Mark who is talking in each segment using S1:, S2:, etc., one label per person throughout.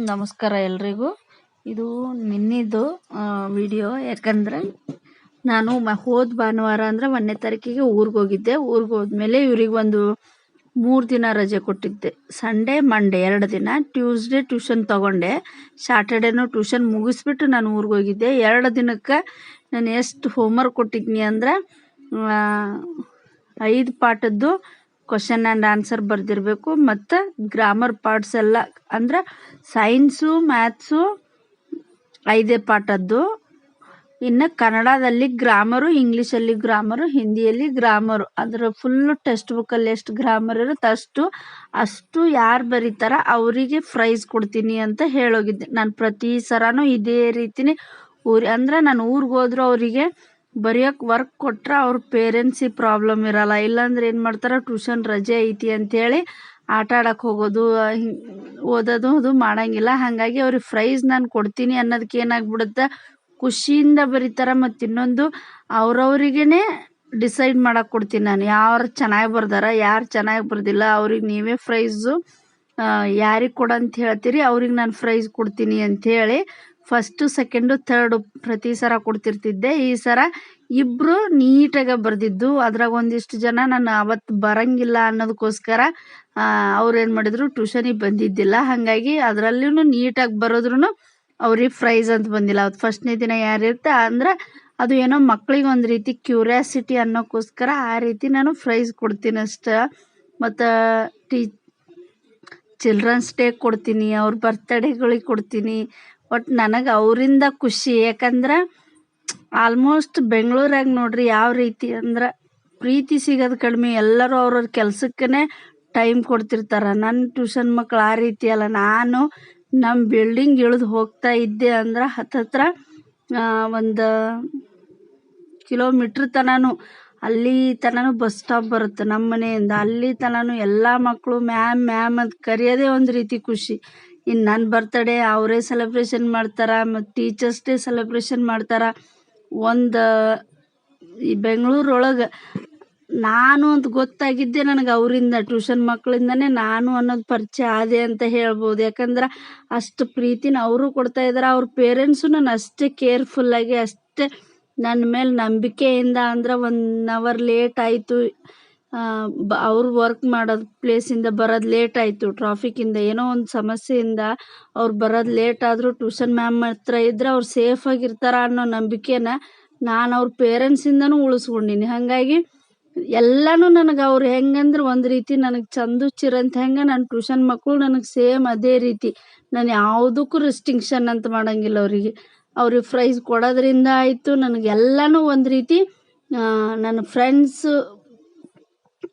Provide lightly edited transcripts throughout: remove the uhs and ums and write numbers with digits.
S1: ನಮಸ್ಕಾರ ಎಲ್ರಿಗೂ. ಇದು ನಿನ್ನಿದು ವಿಡಿಯೋ. ಯಾಕಂದ್ರೆ ನಾನು ಹೋದ ಭಾನುವಾರ ಅಂದರೆ 1ನೇ ತಾರೀಕಿಗೆ ಊರಿಗೆ ಹೋಗಿದ್ದೆ. ಊರಿಗೆ ಹೋದ್ಮೇಲೆ ಇವ್ರಿಗೆ ಒಂದು 3 ದಿನ ರಜೆ ಕೊಟ್ಟಿದ್ದೆ. ಸಂಡೇ ಮಂಡೇ 2 ದಿನ. ಟ್ಯೂಸ್ಡೇ ಟ್ಯೂಷನ್ ತಗೊಂಡೆ. ಸ್ಯಾಟರ್ಡೇನೂ ಟ್ಯೂಷನ್ ಮುಗಿಸ್ಬಿಟ್ಟು ನಾನು ಊರಿಗೆ ಹೋಗಿದ್ದೆ. 2 ದಿನಕ್ಕೆ ನಾನು ಎಷ್ಟು ಹೋಮ್ವರ್ಕ್ ಕೊಟ್ಟಿದ್ನಿ ಅಂದ್ರೆ 5 ಪಾಠದ್ದು ಕ್ವಶನ್ ಆ್ಯಂಡ್ ಆನ್ಸರ್ ಬರೆದಿರಬೇಕು. ಮತ್ತು ಗ್ರಾಮರ್ ಪಾರ್ಟ್ಸ್ ಎಲ್ಲ ಅಂದ್ರೆ ಸೈನ್ಸು ಮ್ಯಾಥ್ಸು 5 ಪಾಠದ್ದು. ಇನ್ನು ಕನ್ನಡದಲ್ಲಿ ಗ್ರಾಮರು, ಇಂಗ್ಲೀಷಲ್ಲಿ ಗ್ರಾಮರು, ಹಿಂದಿಯಲ್ಲಿ ಗ್ರಾಮರು. ಅದರ ಫುಲ್ಲು ಟೆಕ್ಸ್ಟ್ ಬುಕ್ಕಲ್ಲಿ ಎಷ್ಟು ಗ್ರಾಮರ್ ಇರುತ್ತೆ ಅಷ್ಟು ಯಾರು ಬರೀತಾರ ಅವರಿಗೆ ಪ್ರೈಸ್ ಕೊಡ್ತೀನಿ ಅಂತ ಹೇಳೋಗಿದ್ದೆ. ನಾನು ಪ್ರತಿ ಸರನೂ ಇದೇ ರೀತಿನೇ ಅಂದ್ರೆ ನಾನು ಊರಿಗೆ ಹೋದ್ರು ಅವರಿಗೆ ಬರೆಯೋಕೆ ವರ್ಕ್ ಕೊಟ್ರೆ ಅವ್ರ ಪೇರೆಂಟ್ಸಿಗೆ ಪ್ರಾಬ್ಲಮ್ ಇರಲ್ಲ. ಇಲ್ಲಾಂದ್ರೆ ಏನು ಮಾಡ್ತಾರೆ, ಟ್ಯೂಷನ್ ರಜೆ ಐತಿ ಅಂಥೇಳಿ ಆಟ ಆಡೋಕೆ ಹೋಗೋದು, ಓದೋದು ಅದು ಮಾಡೋಂಗಿಲ್ಲ. ಹಾಗಾಗಿ ಅವ್ರಿಗೆ ಪ್ರೈಸ್ ನಾನು ಕೊಡ್ತೀನಿ ಅನ್ನೋದಕ್ಕೆ ಏನಾಗ್ಬಿಡುತ್ತೆ, ಖುಷಿಯಿಂದ ಬರೀತಾರೆ. ಮತ್ತು ಇನ್ನೊಂದು ಅವ್ರವ್ರಿಗೇ ಡಿಸೈಡ್ ಮಾಡೋಕೆ ಕೊಡ್ತೀನಿ ನಾನು. ಯಾರು ಚೆನ್ನಾಗಿ ಬರ್ದಾರ, ಯಾರು ಚೆನ್ನಾಗಿ ಬರ್ದಿಲ್ಲ ಅವ್ರಿಗೆ ನೀವೇ ಪ್ರೈಸು ಯಾರಿಗೆ ಕೊಡಂತ ಹೇಳ್ತೀರಿ ಅವ್ರಿಗೆ ನಾನು ಪ್ರೈಸ್ ಕೊಡ್ತೀನಿ ಅಂಥೇಳಿ ಫಸ್ಟು ಸೆಕೆಂಡು ಥರ್ಡು ಪ್ರತಿ ಸರ ಕೊಡ್ತಿರ್ತಿದ್ದೆ. ಈ ಸರ ಇಬ್ಬರು ನೀಟಾಗಿ ಬರೆದಿದ್ದು. ಅದ್ರಾಗ ಒಂದಿಷ್ಟು ಜನ ನಾನು ಅವತ್ತು ಬರೋಂಗಿಲ್ಲ ಅನ್ನೋದಕ್ಕೋಸ್ಕರ ಅವ್ರೇನು ಮಾಡಿದ್ರು, ಟ್ಯೂಷನಿಗೆ ಬಂದಿದ್ದಿಲ್ಲ. ಹಾಗಾಗಿ ಅದರಲ್ಲೂ ನೀಟಾಗಿ ಬರೋದ್ರೂ ಅವ್ರಿಗೆ ಪ್ರೈಸ್ ಅಂತ ಬಂದಿಲ್ಲ. ಅವತ್ತು ಫಸ್ಟ್ನೇ ದಿನ ಯಾರಿರುತ್ತೆ ಅಂದ್ರೆ ಅದು ಏನೋ ಮಕ್ಳಿಗೆ ಒಂದು ರೀತಿ ಕ್ಯೂರಿಯಾಸಿಟಿ ಅನ್ನೋಕ್ಕೋಸ್ಕರ ಆ ರೀತಿ ನಾನು ಪ್ರೈಸ್ ಕೊಡ್ತೀನಿ ಅಷ್ಟೇ. ಮತ್ತು ಚಿಲ್ಡ್ರನ್ಸ್ ಡೇ ಕೊಡ್ತೀನಿ, ಅವ್ರ ಬರ್ತ್ಡೇಗಳಿಗೆ ಕೊಡ್ತೀನಿ. ಒಟ್ಟು ನನಗೆ ಅವರಿಂದ ಖುಷಿ. ಯಾಕಂದ್ರೆ ಆಲ್ಮೋಸ್ಟ್ ಬೆಂಗಳೂರಾಗ ನೋಡ್ರಿ ಯಾವ ರೀತಿ ಅಂದ್ರೆ ಪ್ರೀತಿ ಸಿಗೋದು ಕಡಿಮೆ. ಎಲ್ಲರೂ ಅವ್ರವ್ರ ಕೆಲಸಕ್ಕೇ ಟೈಮ್ ಕೊಡ್ತಿರ್ತಾರೆ. ನನ್ನ ಟ್ಯೂಷನ್ ಮಕ್ಕಳು ಆ ರೀತಿ ಅಲ್ಲ. ನಾನು ನಮ್ಮ ಬಿಲ್ಡಿಂಗ್ ಇಳಿದು ಹೋಗ್ತಾ ಇದ್ದೆ ಅಂದ್ರೆ ಹತ್ತತ್ರ ಒಂದು ಕಿಲೋಮೀಟ್ರ್ ತನೂ ಅಲ್ಲಿ ತನೂ ಬಸ್ ಸ್ಟಾಪ್ ಬರುತ್ತೆ ನಮ್ಮ ಮನೆಯಿಂದ. ಅಲ್ಲಿ ತನೂ ಎಲ್ಲ ಮಕ್ಕಳು ಮ್ಯಾಮ್ ಮ್ಯಾಮ್ ಅಂತ ಕರೆಯೋದೇ ಒಂದು ರೀತಿ ಖುಷಿ. ಇನ್ನು ನನ್ನ ಬರ್ತಡೇ ಅವರೇ ಸೆಲೆಬ್ರೇಷನ್ ಮಾಡ್ತಾರೆ, ಮತ್ತು ಟೀಚರ್ಸ್ ಡೇ ಸೆಲೆಬ್ರೇಷನ್ ಮಾಡ್ತಾರೆ. ಈ ಬೆಂಗಳೂರೊಳಗೆ ನಾನು ಅಂತ ಗೊತ್ತಾಗಿದ್ದೆ ನನಗೆ ಅವರಿಂದ, ಟ್ಯೂಷನ್ ಮಕ್ಕಳಿಂದನೇ ನಾನು ಅನ್ನೋದು ಪರಿಚಯ ಆದೆ ಅಂತ ಹೇಳ್ಬೋದು. ಯಾಕಂದ್ರೆ ಅಷ್ಟು ಪ್ರೀತಿನ ಅವರು ಕೊಡ್ತಾ ಇದ್ದಾರೆ. ಅವ್ರ ಪೇರೆಂಟ್ಸು ನಾನು ಅಷ್ಟೇ ಕೇರ್ಫುಲ್ಲಾಗಿ, ಅಷ್ಟೇ ನನ್ನ ಮೇಲೆ ನಂಬಿಕೆಯಿಂದ. ಅಂದ್ರೆ 1 ಅವರ್ ಲೇಟ್ ಆಯಿತು, ಅವ್ರು ವರ್ಕ್ ಮಾಡೋದು ಪ್ಲೇಸಿಂದ ಬರೋದು ಲೇಟ್ ಆಯಿತು, ಟ್ರಾಫಿಕ್ಕಿಂದ ಏನೋ ಒಂದು ಸಮಸ್ಯೆಯಿಂದ ಅವ್ರು ಬರೋದು ಲೇಟ್ ಆದರೂ ಟ್ಯೂಷನ್ ಮ್ಯಾಮ್ ಹತ್ರ ಇದ್ದರೆ ಅವ್ರು ಸೇಫಾಗಿರ್ತಾರ ಅನ್ನೋ ನಂಬಿಕೆನ ನಾನು ಅವ್ರ ಪೇರೆಂಟ್ಸಿಂದನೂ ಉಳಿಸ್ಕೊಂಡೀನಿ. ಹಾಗಾಗಿ ಎಲ್ಲನೂ ನನಗೆ ಅವ್ರು ಹೆಂಗಂದ್ರೆ ಒಂದು ರೀತಿ ನನಗೆ ಚಂದು ಚಿರಂತ ಹೆಂಗೆ ನನ್ನ ಟ್ಯೂಷನ್ ಮಕ್ಕಳು ನನಗೆ ಸೇಮ್ ಅದೇ ರೀತಿ. ನಾನು ಯಾವುದಕ್ಕೂ ರೆಸ್ಟ್ರಿಕ್ಷನ್ ಅಂತ ಮಾಡೋಂಗಿಲ್ಲ. ಅವ್ರಿಗೆ ಪ್ರೈಸ್ ಕೊಡೋದ್ರಿಂದ ಆಯಿತು, ನನಗೆಲ್ಲನೂ ಒಂದು ರೀತಿ ನನ್ನ ಫ್ರೆಂಡ್ಸು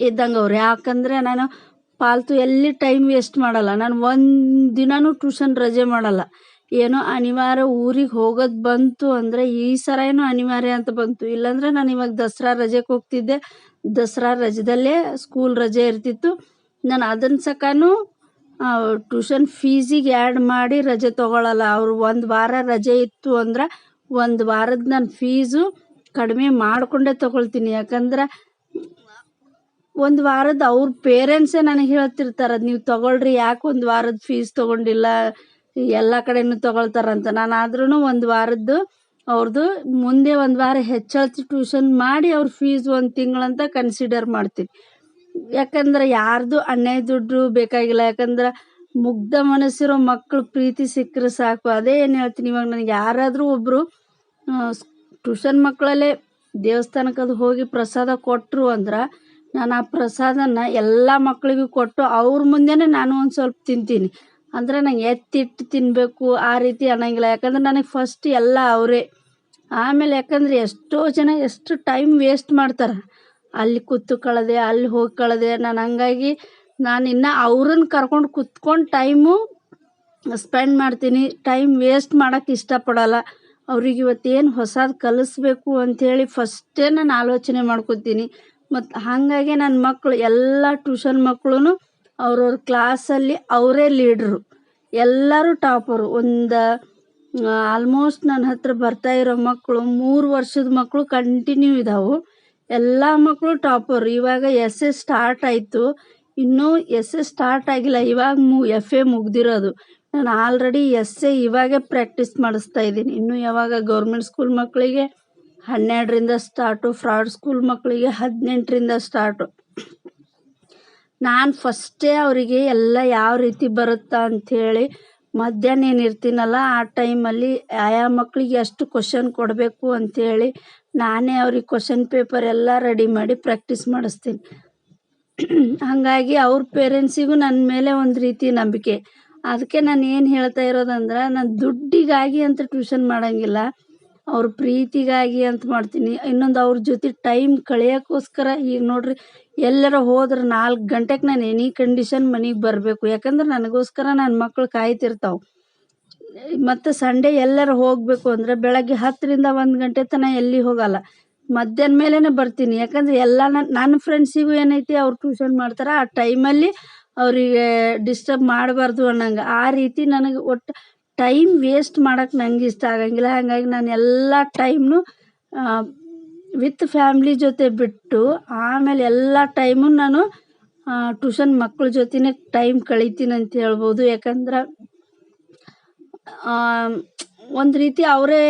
S1: ಇದ್ದಂಗೆ ಅವ್ರು. ಯಾಕಂದರೆ ನಾನು ಪಾಲ್ತು ಎಲ್ಲಿ ಟೈಮ್ ವೇಸ್ಟ್ ಮಾಡಲ್ಲ. ನಾನು ಒಂದು ದಿನವೂ ಟ್ಯೂಷನ್ ರಜೆ ಮಾಡಲ್ಲ. ಏನೋ ಅನಿವಾರ್ಯ ಊರಿಗೆ ಹೋಗೋದು ಬಂತು ಅಂದರೆ, ಈ ಸರ ಏನೋ ಅನಿವಾರ್ಯ ಅಂತ ಬಂತು. ಇಲ್ಲಾಂದರೆ ನಾನು ಇವಾಗ ದಸರಾ ರಜೆಗೆ ಹೋಗ್ತಿದ್ದೆ. ದಸರಾ ರಜದಲ್ಲೇ ಸ್ಕೂಲ್ ರಜೆ ಇರ್ತಿತ್ತು. ನಾನು ಅದನ್ನ ಸಕನೂ ಟ್ಯೂಷನ್ ಫೀಸಿಗೆ ಆ್ಯಡ್ ಮಾಡಿ ರಜೆ ತೊಗೊಳ್ಳಲ್ಲ. ಅವ್ರು 1 ವಾರ ರಜೆ ಇತ್ತು ಅಂದ್ರೆ 1 ವಾರದ ನಾನು ಫೀಸು ಕಡಿಮೆ ಮಾಡಿಕೊಂಡೇ ತೊಗೊಳ್ತೀನಿ. ಯಾಕಂದ್ರೆ 1 ವಾರದ ಅವ್ರ ಪೇರೆಂಟ್ಸೇ ನನಗೆ ಹೇಳ್ತಿರ್ತಾರೆ, ಅದು ನೀವು ತೊಗೊಳ್ರಿ, ಯಾಕೆ 1 ವಾರದ ಫೀಸ್ ತೊಗೊಂಡಿಲ್ಲ, ಎಲ್ಲ ಕಡೆಯೂ ತೊಗೊಳ್ತಾರಂತ. ನಾನು ಆದ್ರೂ 1 ವಾರದ್ದು ಅವ್ರದ್ದು ಮುಂದೆ 1 ವಾರ ಹೆಚ್ಚು ಟ್ಯೂಷನ್ ಮಾಡಿ ಅವ್ರ ಫೀಸ್ 1 ತಿಂಗಳಂತ ಕನ್ಸಿಡರ್ ಮಾಡ್ತೀನಿ. ಯಾಕಂದ್ರೆ ಯಾರ್ದು ಅನ್ಯಾಯ ದುಡ್ಡು ಬೇಕಾಗಿಲ್ಲ. ಯಾಕಂದ್ರೆ ಮುಗ್ಧ ಮನಸ್ಸಿರೋ ಮಕ್ಕಳು ಪ್ರೀತಿ ಸಿಕ್ಕರೆ ಸಾಕು. ಅದೇ ಏನು ಹೇಳ್ತೀನಿ, ಇವಾಗ ನನಗೆ ಯಾರಾದರೂ ಒಬ್ಬರು ಟ್ಯೂಷನ್ ಮಕ್ಕಳಲ್ಲೇ ದೇವಸ್ಥಾನಕ್ಕೆ ಅದು ಹೋಗಿ ಪ್ರಸಾದ ಕೊಟ್ಟರು ಅಂದ್ರೆ ನಾನು ಆ ಪ್ರಸಾದನ ಎಲ್ಲ ಮಕ್ಕಳಿಗೂ ಕೊಟ್ಟು ಅವ್ರ ಮುಂದೆನೇ ನಾನು ಒಂದು ಸ್ವಲ್ಪ ತಿಂತೀನಿ. ಅಂದರೆ ನಂಗೆ ಎತ್ತಿಟ್ಟು ತಿನ್ನಬೇಕು ಆ ರೀತಿ ಅನ್ನೋಂಗಿಲ್ಲ. ಯಾಕಂದ್ರೆ ನನಗೆ ಫಸ್ಟ್ ಎಲ್ಲ ಅವರೇ. ಆಮೇಲೆ ಯಾಕಂದರೆ ಎಷ್ಟೋ ಜನ ಎಷ್ಟು ಟೈಮ್ ವೇಸ್ಟ್ ಮಾಡ್ತಾರೆ, ಅಲ್ಲಿ ಕೂತು ಕಳೆದೆ, ಅಲ್ಲಿ ಹೋಗಿ ಕಳೆದೆ. ನಾನು ಹಂಗಾಗಿ ನಾನು ಇನ್ನು ಅವ್ರನ್ನ ಕರ್ಕೊಂಡು ಕುತ್ಕೊಂಡು ಟೈಮು ಸ್ಪೆಂಡ್ ಮಾಡ್ತೀನಿ. ಟೈಮ್ ವೇಸ್ಟ್ ಮಾಡೋಕ್ಕೆ ಇಷ್ಟಪಡಲ್ಲ. ಅವ್ರಿಗೆ ಇವತ್ತೇನು ಹೊಸದು ಕಲಿಸ್ಬೇಕು ಅಂಥೇಳಿ ಫಸ್ಟೇ ನಾನು ಆಲೋಚನೆ ಮಾಡ್ಕೊತೀನಿ. ಮತ್ತು ಹಾಗಾಗಿ ನನ್ನ ಮಕ್ಕಳು ಎಲ್ಲ ಟ್ಯೂಷನ್ ಮಕ್ಕಳು ಅವ್ರವ್ರ ಕ್ಲಾಸಲ್ಲಿ ಅವರೇ ಲೀಡ್ರು, ಎಲ್ಲರೂ ಟಾಪರು. ಆಲ್ಮೋಸ್ಟ್ ನನ್ನ ಹತ್ರ ಬರ್ತಾ ಇರೋ ಮಕ್ಕಳು 3 ವರ್ಷದ ಮಕ್ಕಳು ಕಂಟಿನ್ಯೂ ಇದ್ದಾವೆ. ಎಲ್ಲ ಮಕ್ಕಳು ಟಾಪರು. ಇವಾಗ SS ಸ್ಟಾರ್ಟ್ ಆಯಿತು, ಇನ್ನೂ SS ಸ್ಟಾರ್ಟ್ ಆಗಿಲ್ಲ. ಇವಾಗ FA ಮುಗ್ದಿರೋದು. ನಾನು ಆಲ್ರೆಡಿ ಎಸ್ಸೆ ಇವಾಗೆ ಪ್ರಾಕ್ಟೀಸ್ ಮಾಡಿಸ್ತಾ ಇದ್ದೀನಿ. ಇನ್ನು ಯಾವಾಗ ಗೌರ್ಮೆಂಟ್ ಸ್ಕೂಲ್ ಮಕ್ಕಳಿಗೆ 12ರಿಂದ ಸ್ಟಾರ್ಟು, ಫ್ರಾಡ್ ಸ್ಕೂಲ್ ಮಕ್ಕಳಿಗೆ 18ರಿಂದ ಸ್ಟಾರ್ಟು. ನಾನು ಫಸ್ಟೇ ಅವರಿಗೆ ಎಲ್ಲ ಯಾವ ರೀತಿ ಬರುತ್ತಾ ಅಂಥೇಳಿ ಮಧ್ಯಾಹ್ನ ಏನು ಇರ್ತೀನಲ್ಲ ಆ ಟೈಮಲ್ಲಿ ಆಯಾ ಮಕ್ಕಳಿಗೆ ಎಷ್ಟು ಕ್ವಶನ್ ಕೊಡಬೇಕು ಅಂಥೇಳಿ ನಾನೇ ಅವ್ರಿಗೆ ಕ್ವಶನ್ ಪೇಪರ್ ಎಲ್ಲ ರೆಡಿ ಮಾಡಿ ಪ್ರಾಕ್ಟೀಸ್ ಮಾಡಿಸ್ತೀನಿ. ಹಾಗಾಗಿ ಅವ್ರ ಪೇರೆಂಟ್ಸಿಗೂ ನನ್ನ ಮೇಲೆ ಒಂದು ರೀತಿ ನಂಬಿಕೆ. ಅದಕ್ಕೆ ನಾನು ಏನು ಹೇಳ್ತಾ ಇರೋದಂದ್ರೆ, ನಾನು ದುಡ್ಡಿಗಾಗಿ ಅಂತ ಟ್ಯೂಷನ್ ಮಾಡೋಂಗಿಲ್ಲ, ಅವ್ರ ಪ್ರೀತಿಗಾಗಿ ಅಂತ ಮಾಡ್ತೀನಿ. ಇನ್ನೊಂದು ಅವ್ರ ಜೊತೆ ಟೈಮ್ ಕಳೆಯೋಕ್ಕೋಸ್ಕರ. ಈಗ ನೋಡ್ರಿ, ಎಲ್ಲರ ಹೋದ್ರೆ 4 ಗಂಟೆಗೆ ನಾನು ಎನಿ ಕಂಡೀಷನ್ ಮನೆಗೆ ಬರಬೇಕು. ಯಾಕಂದ್ರೆ ನನಗೋಸ್ಕರ ನನ್ನ ಮಕ್ಕಳು ಕಾಯ್ತಿರ್ತಾವೆ. ಮತ್ತು ಸಂಡೇ ಎಲ್ಲರ ಹೋಗಬೇಕು ಅಂದರೆ ಬೆಳಗ್ಗೆ 10ರಿಂದ 1 ಗಂಟೆ ತನಕ ಎಲ್ಲಿ ಹೋಗಲ್ಲ, ಮಧ್ಯಾಹ್ನ ಮೇಲೇ ಬರ್ತೀನಿ. ಯಾಕಂದರೆ ಎಲ್ಲ ನನ್ನ ಫ್ರೆಂಡ್ಸಿಗೂ ಏನೈತಿ ಅವ್ರು ಟ್ಯೂಷನ್ ಮಾಡ್ತಾರೆ, ಆ ಟೈಮಲ್ಲಿ ಅವರಿಗೆ ಡಿಸ್ಟರ್ಬ್ ಮಾಡಬಾರ್ದು ಅನ್ನಂಗೆ. ಆ ರೀತಿ ನನಗೆ ಒಟ್ಟು ಟೈಮ್ ವೇಸ್ಟ್ ಮಾಡೋಕ್ಕೆ ನಂಗೆ ಇಷ್ಟ ಆಗಂಗಿಲ್ಲ. ಹಾಗಾಗಿ ನಾನು ಎಲ್ಲ ಟೈಮ್ನು ವಿತ್ ಫ್ಯಾಮ್ಲಿ ಜೊತೆ ಬಿಟ್ಟು ಆಮೇಲೆ ಎಲ್ಲ ಟೈಮು ನಾನು ಟ್ಯೂಷನ್ ಮಕ್ಕಳ ಜೊತೆನೇ ಟೈಮ್ ಕಳಿತೀನಿ ಅಂತ ಹೇಳ್ಬೋದು. ಯಾಕಂದ್ರೆ ಒಂದು ರೀತಿ ಅವರೇ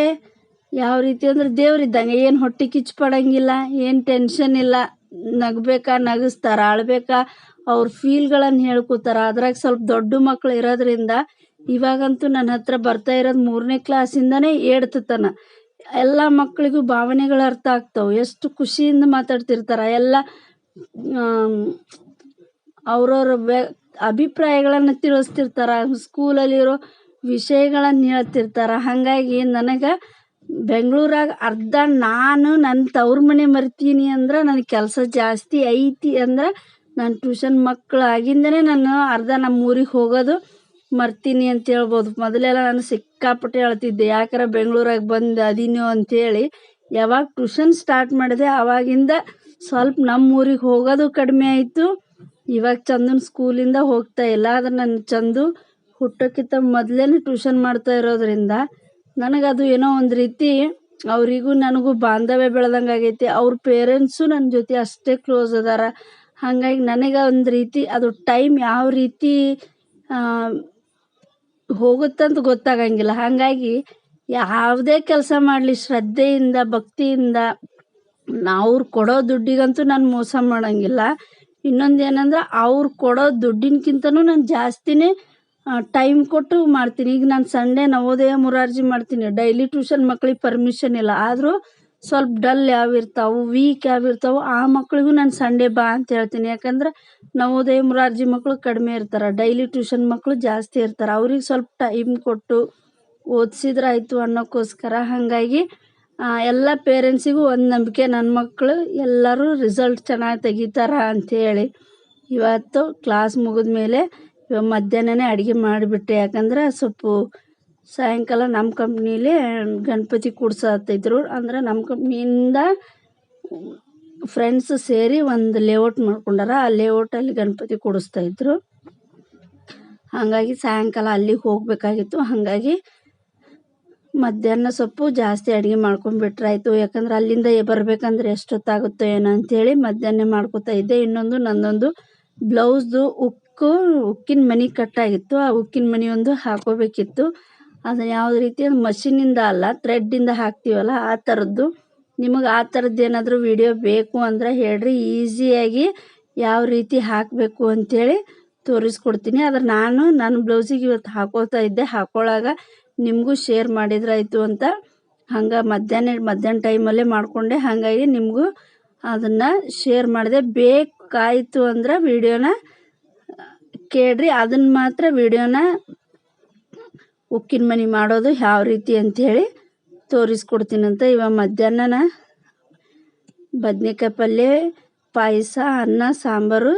S1: ಯಾವ ರೀತಿ ಅಂದ್ರೆ ದೇವ್ರಿದ್ದಂಗೆ. ಏನು ಹೊಟ್ಟೆ ಕಿಚ್ಚು ಪಡೋಂಗಿಲ್ಲ, ಏನು ಟೆನ್ಷನ್ ಇಲ್ಲ. ನಗಬೇಕಾ ನಗಿಸ್ತಾರೆ, ಅಳ್ಬೇಕಾ ಅವ್ರ ಫೀಲ್ಗಳನ್ನು ಹೇಳ್ಕೊತಾರೆ. ಅದ್ರಾಗ ಸ್ವಲ್ಪ ದೊಡ್ಡ ಮಕ್ಕಳು ಇರೋದ್ರಿಂದ ಇವಾಗಂತೂ ನನ್ನ ಹತ್ರ ಬರ್ತಾ ಇರೋದು 3ನೇ ಕ್ಲಾಸಿಂದನೇ 8th ತನಕ ಎಲ್ಲ ಮಕ್ಕಳಿಗೂ ಭಾವನೆಗಳು ಅರ್ಥ ಆಗ್ತಾವೆ. ಎಷ್ಟು ಖುಷಿಯಿಂದ ಮಾತಾಡ್ತಿರ್ತಾರೆ. ಎಲ್ಲ ಅವ್ರವ್ರ ಅಭಿಪ್ರಾಯಗಳನ್ನು ತಿಳಿಸ್ತಿರ್ತಾರೆ, ಸ್ಕೂಲಲ್ಲಿರೋ ವಿಷಯಗಳನ್ನು ಹೇಳ್ತಿರ್ತಾರೆ. ಹಾಗಾಗಿ ನನಗೆ ಬೆಂಗಳೂರಾಗ ಅರ್ಧ ನಾನು ನನ್ನ ತವ್ರ ಮನೆ ಮರಿತೀನಿ ಅಂದ್ರೆ ನನಗೆ ಕೆಲಸ ಜಾಸ್ತಿ ಐತಿ ಅಂದ್ರೆ ನಾನು ಟ್ಯೂಷನ್ ಮಕ್ಕಳಾಗಿಂದನೇ ನಾನು ಅರ್ಧ ನಮ್ಮ ಊರಿಗೆ ಹೋಗೋದು ಮರ್ತೀನಿ ಅಂತ ಹೇಳ್ಬೋದು. ಮೊದಲೆಲ್ಲ ನಾನು ಸಿಕ್ಕಾಪಟ್ಟೆ ಹೇಳ್ತಿದ್ದೆ, ಯಾಕಾರ ಬೆಂಗಳೂರಾಗ ಬಂದು ಅದೀನೋ ಅಂಥೇಳಿ. ಯಾವಾಗ ಟ್ಯೂಷನ್ ಸ್ಟಾರ್ಟ್ ಮಾಡಿದೆ ಆವಾಗಿಂದ ಸ್ವಲ್ಪ ನಮ್ಮ ಊರಿಗೆ ಹೋಗೋದು ಕಡಿಮೆ ಆಯಿತು. ಇವಾಗ ಚಂದನ ಸ್ಕೂಲಿಂದ ಹೋಗ್ತಾ ಇಲ್ಲ. ಆದ್ರೆ ನನ್ನ ಚಂದು ಹುಟ್ಟೋಕ್ಕಿಂತ ಮೊದಲೇ ಟ್ಯೂಷನ್ ಮಾಡ್ತಾ ಇರೋದ್ರಿಂದ ನನಗದು ಏನೋ ಒಂದು ರೀತಿ ಅವರಿಗೂ ನನಗೂ ಬಾಂಧವ್ಯ ಬೆಳೆದಂಗೆ ಆಗೈತಿ. ಅವ್ರ ಪೇರೆಂಟ್ಸು ನನ್ನ ಜೊತೆ ಅಷ್ಟೇ ಕ್ಲೋಸ್ ಅದಾರ. ಹಾಗಾಗಿ ನನಗೆ ಒಂದು ರೀತಿ ಅದು ಟೈಮ್ ಯಾವ ರೀತಿ ಹೋಗುತ್ತಂತ ಗೊತ್ತಾಗಂಗಿಲ್ಲ. ಹಾಗಾಗಿ ಯಾವುದೇ ಕೆಲಸ ಮಾಡಲಿ ಶ್ರದ್ಧೆಯಿಂದ ಭಕ್ತಿಯಿಂದ, ಅವ್ರು ಕೊಡೋ ದುಡ್ಡಿಗಂತೂ ನಾನು ಮೋಸ ಮಾಡೋಂಗಿಲ್ಲ. ಇನ್ನೊಂದು ಏನಂದ್ರೆ ಅವ್ರು ಕೊಡೋ ದುಡ್ಡಿನಕ್ಕಿಂತನೂ ನಾನು ಜಾಸ್ತಿನೇ ಟೈಮ್ ಕೊಟ್ಟು ಮಾಡ್ತೀನಿ. ಈಗ ನಾನು ಸಂಡೇ ನವೋದಯ ಮುರಾರ್ಜಿ ಮಾಡ್ತೀನಿ. ಡೈಲಿ ಟ್ಯೂಷನ್ ಮಕ್ಳಿಗೆ ಪರ್ಮಿಷನ್ ಇಲ್ಲ. ಆದರೂ ಸ್ವಲ್ಪ ಡಲ್ ಯಾವಿರ್ತಾವೆ, ವೀಕ್ ಯಾವಿರ್ತಾವೆ ಆ ಮಕ್ಳಿಗೂ ನಾನು ಸಂಡೇ ಬಾ ಅಂತ ಹೇಳ್ತೀನಿ. ಯಾಕಂದ್ರೆ ನವೋದಯ ಮುರಾರ್ಜಿ ಮಕ್ಕಳು ಕಡಿಮೆ ಇರ್ತಾರೆ, ಡೈಲಿ ಟ್ಯೂಷನ್ ಮಕ್ಕಳು ಜಾಸ್ತಿ ಇರ್ತಾರೆ. ಅವ್ರಿಗೆ ಸ್ವಲ್ಪ ಟೈಮ್ ಕೊಟ್ಟು ಓದಿಸಿದ್ರಾಯ್ತು ಅನ್ನೋಕ್ಕೋಸ್ಕರ. ಹಾಗಾಗಿ ಎಲ್ಲ ಪೇರೆಂಟ್ಸಿಗೂ ಒಂದು ನಂಬಿಕೆ, ನನ್ನ ಮಕ್ಕಳು ಎಲ್ಲರೂ ರಿಸಲ್ಟ್ ಚೆನ್ನಾಗಿ ತೆಗಿತಾರ ಅಂಥೇಳಿ. ಇವತ್ತು ಕ್ಲಾಸ್ ಮುಗಿದ ಮೇಲೆ ಇವಾಗ ಮಧ್ಯಾಹ್ನನೇ ಅಡುಗೆ ಮಾಡಿಬಿಟ್ಟೆ. ಯಾಕಂದ್ರೆ ಸ್ವಲ್ಪ ಸಾಯಂಕಾಲ ನಮ್ಮ ಕಂಪ್ನೀಲಿ ಗಣಪತಿ ಕೂಡ್ಸತ್ತಿದ್ರು. ಅಂದ್ರೆ ನಮ್ಮ ಕಂಪ್ನಿಯಿಂದ ಫ್ರೆಂಡ್ಸ್ ಸೇರಿ ಒಂದು ಲೇಔಟ್ ಮಾಡ್ಕೊಂಡಾರ. ಆ ಲೇಔಟಲ್ಲಿ ಗಣಪತಿ ಕೂಡಿಸ್ತಾಯಿದ್ರು. ಹಾಗಾಗಿ ಸಾಯಂಕಾಲ ಅಲ್ಲಿಗೆ ಹೋಗಬೇಕಾಗಿತ್ತು. ಹಾಗಾಗಿ ಮಧ್ಯಾಹ್ನ ಸ್ವಲ್ಪ ಜಾಸ್ತಿ ಅಡುಗೆ ಮಾಡ್ಕೊಂಡ್ಬಿಟ್ರಾಯ್ತು. ಯಾಕಂದ್ರೆ ಅಲ್ಲಿಂದ ಬರ್ಬೇಕಂದ್ರೆ ಎಷ್ಟೊತ್ತಾಗುತ್ತೋ ಏನೋ ಅಂಥೇಳಿ ಮಧ್ಯಾಹ್ನ ಮಾಡ್ಕೊತಾ ಇದ್ದೆ. ಇನ್ನೊಂದು ನನ್ನೊಂದು ಬ್ಲೌಸ್ದು ಉಕ್ಕಿನ ಮಣಿ ಕಟ್ಟಾಗಿತ್ತು. ಆ ಉಕ್ಕಿನ ಮಣಿ ಒಂದು ಹಾಕೋಬೇಕಿತ್ತು. ಅದು ಯಾವುದೇ ರೀತಿ ಮಷಿನಿಂದ ಅಲ್ಲ, ಥ್ರೆಡ್ಡಿಂದ ಹಾಕ್ತೀವಲ್ಲ ಆ ಥರದ್ದು. ನಿಮಗೆ ಆ ಥರದ್ದು ಏನಾದರೂ ವಿಡಿಯೋ ಬೇಕು ಅಂದರೆ ಹೇಳ್ರಿ, ಈಸಿಯಾಗಿ ಯಾವ ರೀತಿ ಹಾಕಬೇಕು ಅಂಥೇಳಿ ತೋರಿಸ್ಕೊಡ್ತೀನಿ. ಆದ್ರೆ ನಾನು ನನ್ನ ಬ್ಲೌಸಿಗೆ ಇವತ್ತು ಹಾಕೋತಾ ಇದ್ದೆ, ಹಾಕೊಳ್ಳಾಗ ನಿಮಗೂ ಶೇರ್ ಮಾಡಿದ್ರಾಯ್ತು ಅಂತ ಹಂಗೆ ಮಧ್ಯಾಹ್ನ ಟೈಮಲ್ಲೇ ಮಾಡಿಕೊಂಡೆ. ಹಾಗಾಗಿ ನಿಮಗೂ ಅದನ್ನು ಶೇರ್ ಮಾಡಿದೆ. ಬೇಕಾಯಿತು ಅಂದ್ರೆ ವಿಡಿಯೋನ ಕೇಳ್ರಿ. ಅದನ್ನು ಮಾತ್ರ ವಿಡಿಯೋನ ಉಕ್ಕಿನ ಮಣಿ ಮಾಡೋದು ಯಾವ ರೀತಿ ಅಂಥೇಳಿ ತೋರಿಸ್ಕೊಡ್ತೀನಂತ. ಇವಾಗ ಮಧ್ಯಾಹ್ನ ಬದ್ನೆಕಾಯಿ ಪಲ್ಯ, ಪಾಯಸ, ಅನ್ನ, ಸಾಂಬಾರು,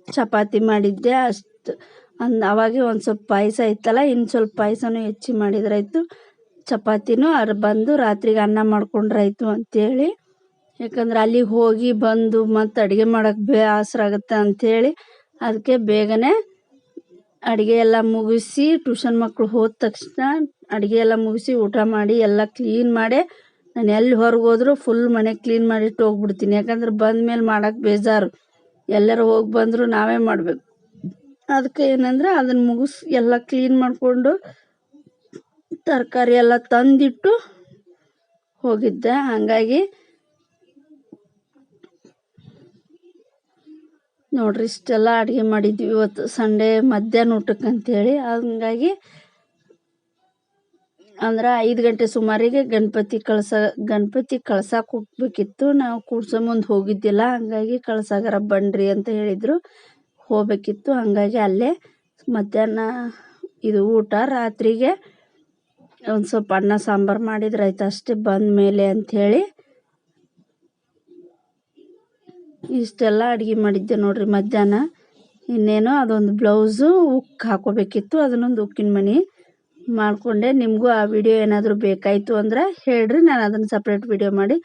S1: ಚಪಾತಿ ಮಾಡಿದ್ದೆ. ಅಷ್ಟು ಅವಾಗೆ ಒಂದು ಸ್ವಲ್ಪ ಪಾಯಸ ಇತ್ತಲ್ಲ, ಇನ್ನು ಸ್ವಲ್ಪ ಪಾಯಸನೂ ಹೆಚ್ಚಿ ಮಾಡಿದ್ರಾಯ್ತು. ಚಪಾತಿನೂ ಬಂದು ರಾತ್ರಿಗೆ ಅನ್ನ ಮಾಡ್ಕೊಂಡ್ರಾಯ್ತು ಅಂಥೇಳಿ. ಯಾಕಂದ್ರೆ ಅಲ್ಲಿಗೆ ಹೋಗಿ ಬಂದು ಮತ್ತು ಅಡುಗೆ ಮಾಡೋಕ್ಕೆ ಬೇಸರ ಆಗುತ್ತೆ ಅಂಥೇಳಿ ಅದಕ್ಕೆ ಬೇಗನೆ ಅಡುಗೆ ಎಲ್ಲ ಮುಗಿಸಿ, ಟ್ಯೂಷನ್ ಮಕ್ಕಳು ಹೋದ ತಕ್ಷಣ ಅಡುಗೆ ಎಲ್ಲ ಮುಗಿಸಿ ಊಟ ಮಾಡಿ ಎಲ್ಲ ಕ್ಲೀನ್ ಮಾಡಿ, ನಾನು ಎಲ್ಲಿ ಹೊರಗೆ ಹೋದರೂ ಫುಲ್ ಮನೆ ಕ್ಲೀನ್ ಮಾಡಿಟ್ಟು ಹೋಗ್ಬಿಡ್ತೀನಿ. ಯಾಕಂದ್ರೆ ಬಂದಮೇಲೆ ಮಾಡೋಕ್ಕೆ ಬೇಜಾರು. ಎಲ್ಲರೂ ಹೋಗಿ ಬಂದರೂ ನಾವೇ ಮಾಡಬೇಕು. ಅದಕ್ಕೆ ಏನಂದ್ರೆ ಅದನ್ನ ಮುಗಿಸ್ ಎಲ್ಲ ಕ್ಲೀನ್ ಮಾಡಿಕೊಂಡು ತರಕಾರಿ ಎಲ್ಲ ತಂದಿಟ್ಟು ಹೋಗಿದ್ದೆ. ಹಾಗಾಗಿ ನೋಡ್ರಿ ಇಷ್ಟೆಲ್ಲ ಅಡುಗೆ ಮಾಡಿದ್ವಿ ಇವತ್ತು ಸಂಡೇ ಮಧ್ಯಾಹ್ನ ಊಟಕ್ಕೆ ಅಂತೇಳಿ. ಹಂಗಾಗಿ ಅಂದ್ರೆ 5 ಗಂಟೆ ಸುಮಾರಿಗೆ ಗಣಪತಿ ಕಳ್ಸಕ್ಕೆ ಹೋಗ್ಬೇಕಿತ್ತು. ನಾವು ಕೂಡ್ಸೋ ಹೋಗಿದ್ದಿಲ್ಲ. ಹಂಗಾಗಿ ಕಳ್ಸಾಗರ ಬನ್ರಿ ಅಂತ ಹೇಳಿದರು, ಹೋಗ್ಬೇಕಿತ್ತು. ಹಂಗಾಗಿ ಅಲ್ಲೇ ಮಧ್ಯಾಹ್ನ ಇದು ಊಟ, ರಾತ್ರಿಗೆ ಒಂದು ಸ್ವಲ್ಪ ಅನ್ನ ಸಾಂಬಾರು ಮಾಡಿದ್ರೆ ಆಯ್ತು ಅಷ್ಟೇ ಬಂದ ಮೇಲೆ ಅಂಥೇಳಿ ಇಷ್ಟೆಲ್ಲ ಅಡುಗೆ ಮಾಡಿದ್ದೆ ನೋಡ್ರಿ ಮಧ್ಯಾಹ್ನ. ಇನ್ನೇನು ಅದೊಂದು ಬ್ಲೌಸು ಉಕ್ ಹಾಕೋಬೇಕಿತ್ತು, ಅದನ್ನೊಂದು ಉಕ್ಕಿನ ಮಣಿ ಮಾಡಿಕೊಂಡೆ. ನಿಮಗೂ ಆ ವಿಡಿಯೋ ಏನಾದರೂ ಬೇಕಾಯಿತು ಅಂದ್ರೆ ಹೇಳ್ರಿ, ನಾನು ಅದನ್ನು ಸಪ್ರೇಟ್ ವಿಡಿಯೋ ಮಾಡಿ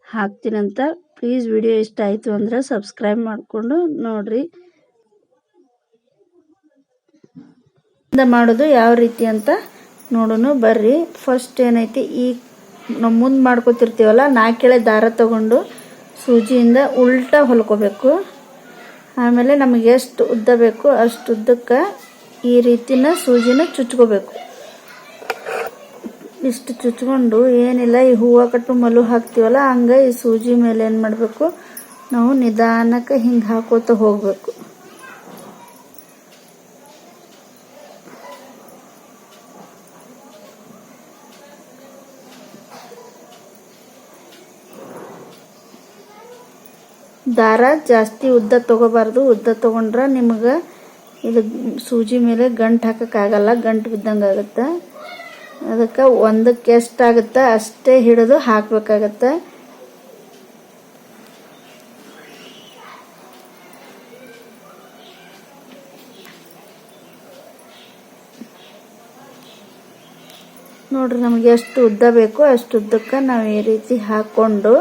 S1: ಹಾಕ್ತೀನಂತ. ಪ್ಲೀಸ್ ವಿಡಿಯೋ ಇಷ್ಟ ಆಯಿತು ಅಂದ್ರೆ ಸಬ್ಸ್ಕ್ರೈಬ್ ಮಾಡಿಕೊಂಡು ನೋಡ್ರಿ. ಮಾಡೋದು ಯಾವ ರೀತಿ ಅಂತ ನೋಡೋಣ ಬರ್ರಿ. ಫಸ್ಟ್ ಏನೈತಿ, ಈ ನಾವು ಮುಂದೆ ಮಾಡ್ಕೊತಿರ್ತೀವಲ್ಲ 4 ಎಳೆ ದಾರ ತಗೊಂಡು ಸೂಜಿಯಿಂದ ಉಲ್ಟಾ ಹೊಲ್ಕೋಬೇಕು. ಆಮೇಲೆ ನಮಗೆ ಎಷ್ಟು ಉದ್ದ ಬೇಕು ಅಷ್ಟು ಉದ್ದಕ್ಕೆ ಈ ರೀತಿನ ಸೂಜಿನ ಚುಚ್ಕೋಬೇಕು. ಇಷ್ಟು ಚುಚ್ಕೊಂಡು ಏನಿಲ್ಲ, ಈ ಹೂವು ಕಟ್ಟು ಮಲು ಹಾಕ್ತೀವಲ್ಲ ಹಂಗೆ ಈ ಸೂಜಿ ಮೇಲೆ ಏನು ಮಾಡಬೇಕು, ನಾವು ನಿಧಾನಕ್ಕೆ ಹಿಂಗೆ ಹಾಕೋತ ಹೋಗಬೇಕು. ದಾರ ಜಾಸ್ತಿ ಉದ್ದ ತಗೋಬಾರ್ದು. ಉದ್ದ ತಗೊಂಡ್ರೆ ನಿಮಗೆ ಇದು ಸೂಜಿ ಮೇಲೆ ಗಂಟು ಹಾಕೋಕ್ಕಾಗಲ್ಲ, ಗಂಟು ಬಿದ್ದಂಗೆ ಆಗುತ್ತೆ. ಅದಕ್ಕೆ ಒಂದಕ್ಕೆ ಎಷ್ಟಾಗುತ್ತೆ ಅಷ್ಟೇ ಹಿಡಿದು ಹಾಕಬೇಕಾಗತ್ತೆ. ನೋಡ್ರಿ, ನಮಗೆ ಎಷ್ಟು ಉದ್ದ ಬೇಕು ಅಷ್ಟು ಉದ್ದಕ್ಕೆ ನಾವು ಈ ರೀತಿ ಹಾಕ್ಕೊಂಡು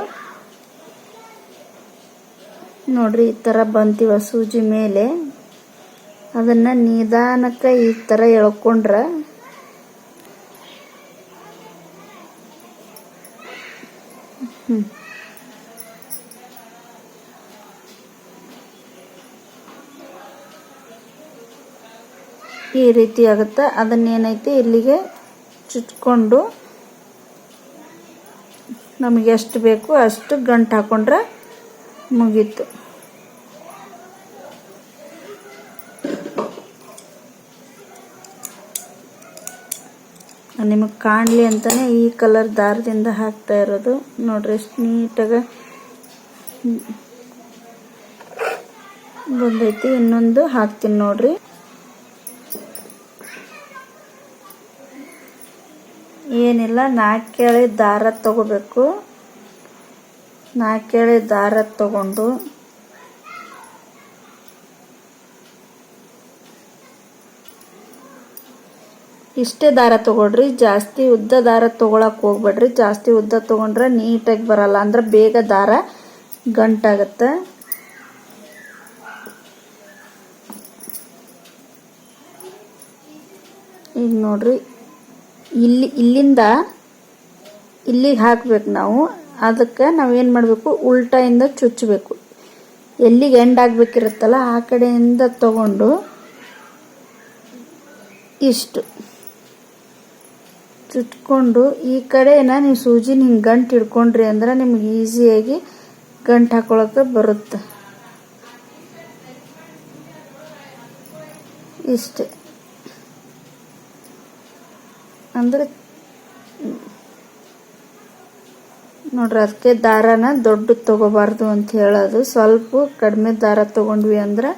S1: ನೋಡ್ರಿ ಈ ಥರ ಬಂತೀವ ಸೂಜಿ ಮೇಲೆ. ಅದನ್ನು ನಿಧಾನಕ್ಕೆ ಈ ಥರ ಎಳ್ಕೊಂಡ್ರೆ ಈ ರೀತಿ ಆಗುತ್ತೆ. ಅದನ್ನೇನೈತಿ ಇಲ್ಲಿಗೆ ಚುಚ್ಕೊಂಡು ನಮಗೆ ಎಷ್ಟು ಬೇಕು ಅಷ್ಟು ಗಂಟು ಹಾಕೊಂಡ್ರೆ ಮುಗೀತು. ನಿಮಗೆ ಕಾಣಲಿ ಅಂತಾನೆ ಈ ಕಲರ್ ದಾರದಿಂದ ಹಾಕ್ತಾ ಇರೋದು. ನೋಡ್ರಿ ಎಷ್ಟು ನೀಟಾಗಿ ಬಂದೈತಿ. ಇನ್ನೊಂದು ಹಾಕ್ತೀನಿ ನೋಡ್ರಿ. ಏನಿಲ್ಲ, 4 ಎಳೆ ದಾರ ತಗೋಬೇಕು. 4 ಎಳೆ ದಾರ ತಗೊಂಡು ಇಷ್ಟೇ ದಾರ ತಗೊಳ್ರಿ, ಜಾಸ್ತಿ ಉದ್ದ ದಾರ ತಗೊಳಕ್ ಹೋಗ್ಬೇಡ್ರಿ. ಜಾಸ್ತಿ ಉದ್ದ ತಗೊಂಡ್ರೆ ನೀಟಾಗಿ ಬರಲ್ಲ, ಅಂದ್ರೆ ಬೇಗ ದಾರ ಗಂಟಾಗತ್ತೆ. ಈಗ ನೋಡ್ರಿ, ಇಲ್ಲಿಂದ ಇಲ್ಲಿಗೆ ಹಾಕ್ಬೇಕು ನಾವು. ಅದಕ್ಕೆ ನಾವೇನು ಮಾಡಬೇಕು, ಉಲ್ಟಾಯಿಂದ ಚುಚ್ಚಬೇಕು. ಎಲ್ಲಿಗೆ ಎಂಡ್ ಆಗಬೇಕಿರುತ್ತಲ್ಲ ಆ ಕಡೆಯಿಂದ ತಗೊಂಡು ಇಷ್ಟು ಚುಚ್ಕೊಂಡು ಈ ಕಡೆನ ನೀವು ಸೂಜಿನ ಹಿಂಗೆ ಗಂಟು ಹಿಡ್ಕೊಂಡ್ರಿ ಅಂದ್ರೆ ನಿಮ್ಗೆ ಈಸಿಯಾಗಿ ಗಂಟು ಹಾಕೊಳಕ್ಕೆ ಬರುತ್ತೆ. ಇಷ್ಟೇ. ಅಂದರೆ ನೋಡ್ರಿ, ಅದಕ್ಕೆ ದಾರನ ದೊಡ್ಡ ತಗೋಬಾರ್ದು ಅಂತ ಹೇಳೋದು. ಸ್ವಲ್ಪ ಕಡಿಮೆ ದಾರ ತಗೊಂಡ್ವಿ ಅಂದ್ರೆ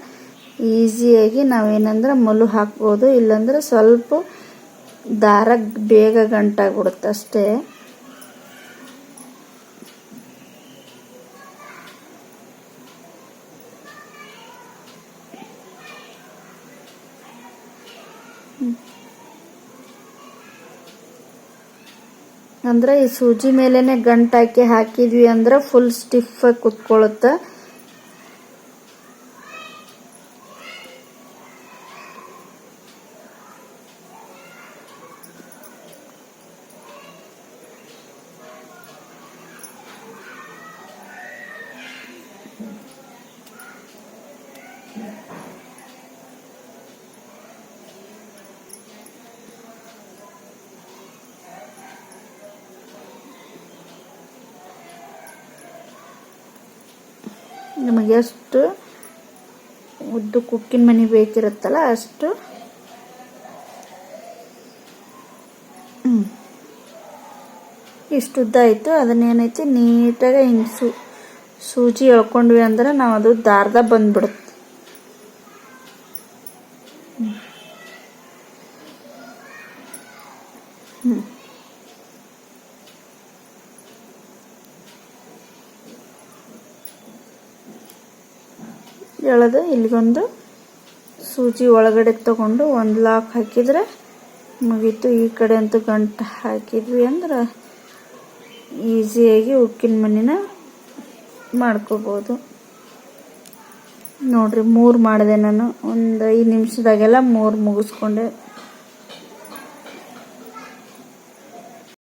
S1: ಈಸಿಯಾಗಿ ನಾವೇನಂದ್ರೆ ಮಲು ಹಾಕ್ಬೋದು. ಇಲ್ಲಾಂದ್ರೆ ಸ್ವಲ್ಪ ದಾರ ಬೇಗ ಗಂಟಾಗ್ಬಿಡುತ್ತೆ ಅಷ್ಟೇ. ಅಂದ್ರೆ ಈ ಸೂಜಿ ಮೇಲೆನೆ ಗಂಟಾಕಿ ಹಾಕಿದ್ವಿ ಅಂದ್ರೆ ಫುಲ್ ಸ್ಟಿಫ್ ಆಗಿ ಕುತ್ಕೊಳ್ಳುತ್ತೆ. ನಿಮಗೆ ಎಷ್ಟು ಉದ್ದು ಕುಕ್ಕಿನ ಮನೆ ಬೇಕಿರುತ್ತಲ್ಲ ಅಷ್ಟು ಇಷ್ಟು ಉದ್ದ ಆಯಿತು. ಅದನ್ನೇನೈತಿ ನೀಟಾಗಿ ಹಿಂಗೆ ಸೂಜಿ ಎಳ್ಕೊಂಡ್ವಿ ಅಂದ್ರೆ ನಾವು ಅದು ದಾರದಾಗ ಬಂದ್ಬಿಡುತ್ತೆ. ಎಳೆದು ಇಲ್ಲಿಗೊಂದು ಸೂಜಿ ಒಳಗಡೆ ತಗೊಂಡು ಒಂದು ಲಾಕ್ ಹಾಕಿದರೆ ಮುಗೀತು. ಈ ಕಡೆ ಅಂತೂ ಗಂಟು ಹಾಕಿದ್ವಿ ಅಂದ್ರೆ ಈಸಿಯಾಗಿ ಉಕ್ಕಿನ ಮನೆನ ಮಾಡ್ಕೋಬೋದು. ನೋಡ್ರಿ 3 ಮಾಡಿದೆ ನಾನು. ಒಂದು 5 ನಿಮಿಷದಾಗೆಲ್ಲ 3 ಮುಗಿಸ್ಕೊಂಡೆ.